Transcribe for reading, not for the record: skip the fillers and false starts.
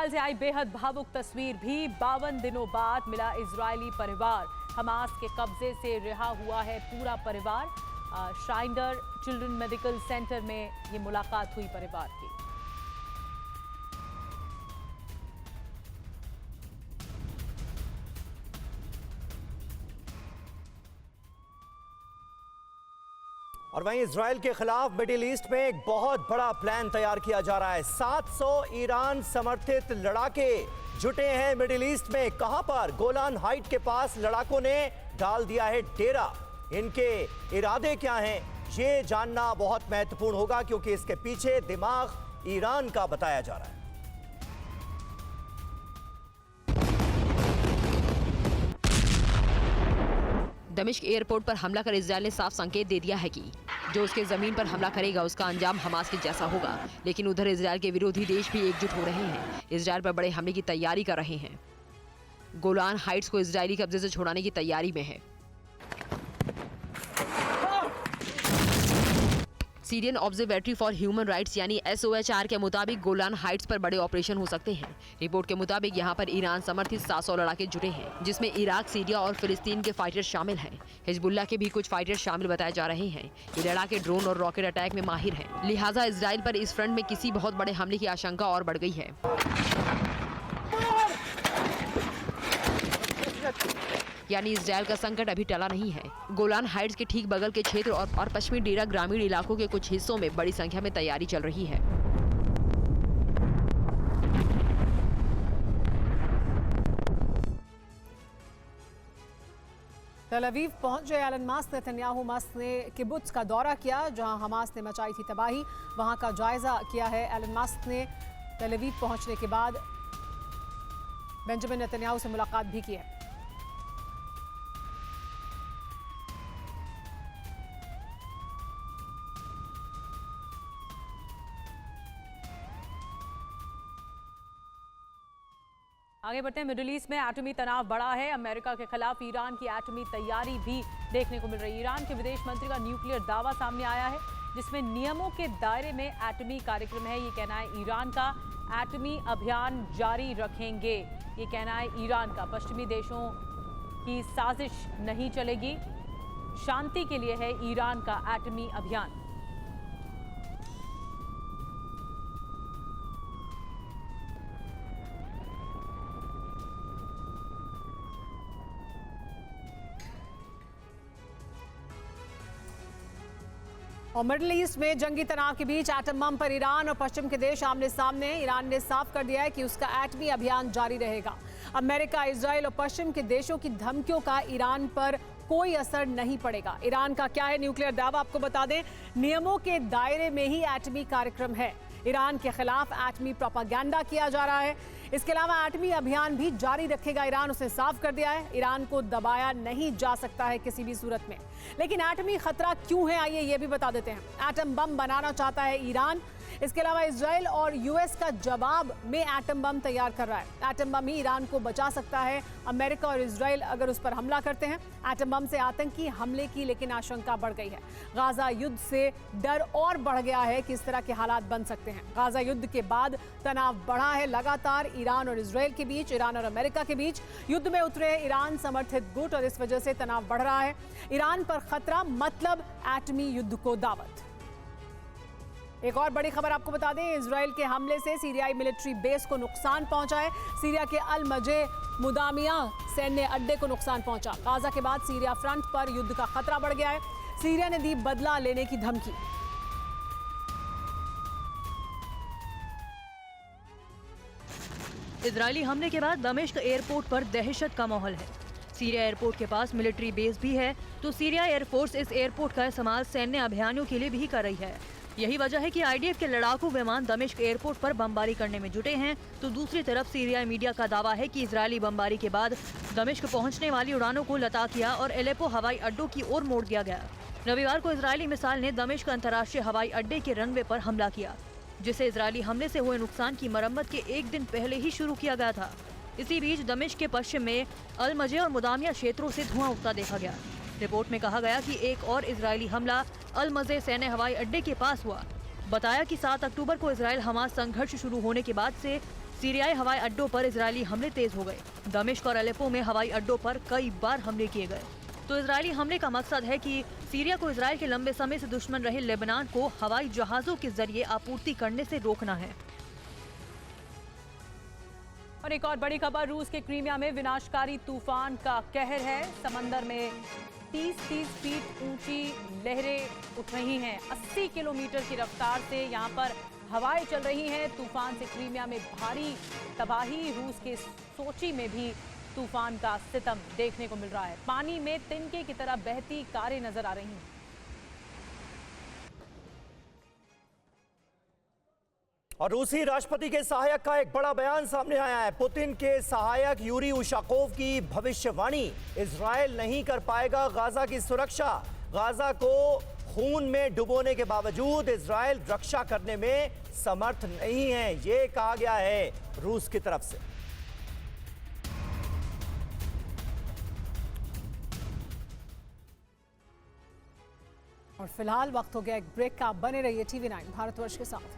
Israel से आई बेहद भावुक तस्वीर भी। 52 दिनों बाद मिला इजरायली परिवार। हमास के कब्जे से रिहा हुआ है पूरा परिवार। श्राइनर चिल्ड्रन मेडिकल सेंटर में ये मुलाकात हुई परिवार की। और वहीं इजराइल के खिलाफ मिडिल ईस्ट में एक बहुत बड़ा प्लान तैयार किया जा रहा है। 700 ईरान समर्थित लड़ाके जुटे हैं मिडिल ईस्ट में। कहां पर? गोलान हाइट के पास लड़ाकों ने डाल दिया है डेरा। इनके इरादे क्या हैं, ये जानना बहुत महत्वपूर्ण होगा, क्योंकि इसके पीछे दिमाग ईरान का बताया जा रहा है। दमिश्क एयरपोर्ट पर हमला कर इजरायल ने साफ संकेत दे दिया है कि जो उसके जमीन पर हमला करेगा उसका अंजाम हमास के जैसा होगा। लेकिन उधर इजरायल के विरोधी देश भी एकजुट हो रहे हैं, इजरायल पर बड़े हमले की तैयारी कर रहे हैं। गोलान हाइट्स को इजरायली कब्जे से छुड़ाने की तैयारी में है। Syrian observatory for human rights यानी SOHR के मुताबिक गोलान हाइट्स पर बड़े ऑपरेशन हो सकते हैं। रिपोर्ट के मुताबिक यहां पर ईरान समर्थित 700 लड़ाके जुटे हैं, जिसमें इराक, सीरिया और फिलिस्तीन के फाइटर शामिल हैं। हिजबुल्लाह के भी कुछ फाइटर शामिल बताए जा रहे हैं। ये लड़ाके ड्रोन और रॉकेट अटैक में माहिर हैं। लिहाजा इजराइल पर इस फ्रंट में किसी बहुत बड़े हमले की आशंका और बढ़ गई है। यानी इजरायल का संकट अभी टला नहीं है। गोलान हाइट्स के ठीक बगल के क्षेत्र और पश्चिमी डेरा ग्रामीण इलाकों के कुछ हिस्सों में बड़ी संख्या में तैयारी चल रही है। तेल अवीव पहुंचे एलन मास्क। नेतन्याहू मास्क ने किबुत्स का दौरा किया जहां हमास ने मचाई थी तबाही, वहां का जायजा किया है। एलन मास्क ने तेल अवीव पहुंचने के बाद बेंजामिन नेतन्याहू से मुलाकात भी की है। आगे बढ़ते हैं। मिडिल ईस्ट में एटमी तनाव बढ़ा है। अमेरिका के खिलाफ ईरान की एटमी तैयारी भी देखने को मिल रही है। ईरान के विदेश मंत्री का न्यूक्लियर दावा सामने आया है, जिसमें नियमों के दायरे में एटमी कार्यक्रम है। ये कहना है ईरान का। एटमी अभियान जारी रखेंगे, ये कहना है ईरान का। पश्चिमी देशों की साजिश नहीं चलेगी, शांति के लिए है ईरान का एटमी अभियान। और मिडिल ईस्ट में जंगी तनाव के बीच एटम बम पर ईरान और पश्चिम के देश आमने सामने। ईरान ने साफ कर दिया है कि उसका एटमी अभियान जारी रहेगा। अमेरिका, इजराइल और पश्चिम के देशों की धमकियों का ईरान पर कोई असर नहीं पड़ेगा। ईरान का क्या है न्यूक्लियर दावा, आपको बता दें। नियमों के दायरे में ही एटमी कार्यक्रम है। ईरान के खिलाफ एटमी प्रोपागेंडा किया जा रहा है। इसके अलावा एटमी अभियान भी जारी रखेगा ईरान, उसने साफ कर दिया है। ईरान को दबाया नहीं जा सकता है किसी भी सूरत में। लेकिन एटमी खतरा क्यों है, आइए ये भी बता देते हैं। एटम बम बनाना चाहता है ईरान। इसके अलावा इजराइल और यूएस का जवाब में एटम बम तैयार कर रहा है। एटम बम ही ईरान को बचा सकता है। अमेरिका और इजराइल अगर उस पर हमला करते हैं एटम बम से आतंकी हमले की लेकिन आशंका बढ़ गई है। गाजा युद्ध से डर और बढ़ गया है कि इस तरह के हालात बन सकते हैं। गाजा युद्ध के बाद तनाव बढ़ा है लगातार ईरान और इजराइल के बीच, ईरान और अमेरिका के बीच। युद्ध में उतरे ईरान समर्थित गुट और इस वजह से तनाव बढ़ रहा है। ईरान पर खतरा मतलब एटमी युद्ध को दावत। एक और बड़ी खबर आपको बता दें, इजराइल के हमले से सीरियाई मिलिट्री बेस को नुकसान पहुंचा है। सीरिया के अल मजे मुदामिया सैन्य अड्डे को नुकसान पहुंचा। गाजा के बाद सीरिया फ्रंट पर युद्ध का खतरा बढ़ गया है। सीरिया ने दी बदला लेने की धमकी। इजरायली हमले के बाद दमिश्क एयरपोर्ट पर दहशत का माहौल है। सीरिया एयरपोर्ट के पास मिलिट्री बेस भी है, तो सीरिया एयरफोर्स इस एयरपोर्ट का इस्तेमाल सैन्य अभियानों के लिए भी कर रही है। यही वजह है कि IDF के लड़ाकू विमान दमिश्क एयरपोर्ट पर बमबारी करने में जुटे हैं। तो दूसरी तरफ सीरियाई मीडिया का दावा है कि इजरायली बमबारी के बाद दमिश्क पहुंचने वाली उड़ानों को लताकिया और एलेपो हवाई अड्डों की ओर मोड़ दिया गया। रविवार को इजरायली मिसाइल ने दमिश्क अंतर्राष्ट्रीय हवाई अड्डे के रनवे पर हमला किया, जिसे इजरायली हमले से हुए नुकसान की मरम्मत के एक दिन पहले ही शुरू किया गया था। इसी बीच दमिश्क के पश्चिम में अल मजे और मुदामिया क्षेत्रों से धुआं उठता देखा गया। रिपोर्ट में कहा गया कि एक और इजरायली हमला अल मजे सैन्य हवाई अड्डे के पास हुआ। बताया कि 7 अक्टूबर को इजराइल हमास संघर्ष शुरू होने के बाद से सीरियाई हवाई अड्डों पर इजरायली हमले तेज हो गए। दमिश्क और अलेप्पो में हवाई अड्डों पर कई बार हमले किए गए। तो इजरायली हमले का मकसद है कि सीरिया को इजरायल के लंबे समय से दुश्मन रहे लेबनान को हवाई जहाजों के जरिए आपूर्ति करने से रोकना है। और एक और बड़ी खबर, रूस के क्रीमिया में विनाशकारी तूफान का कहर है। समंदर में 30-30 फीट ऊंची लहरें उठ रही हैं। 80 किलोमीटर की रफ्तार से यहां पर हवाएं चल रही हैं। तूफान से क्रीमिया में भारी तबाही, रूस के सोची में भी तूफान का सितम देखने को मिल रहा है। पानी में तिनके की तरह बहती कारें नजर आ रही हैं। और रूसी राष्ट्रपति के सहायक का एक बड़ा बयान सामने आया है। पुतिन के सहायक यूरी उशाकोव की भविष्यवाणी, इजरायल नहीं कर पाएगा गाजा की सुरक्षा। गाजा को खून में डुबोने के बावजूद इजरायल रक्षा करने में समर्थ नहीं है, ये कहा गया है रूस की तरफ से। और फिलहाल वक्त हो गया एक ब्रेक का। बने रहिए TV9 भारतवर्ष के साथ।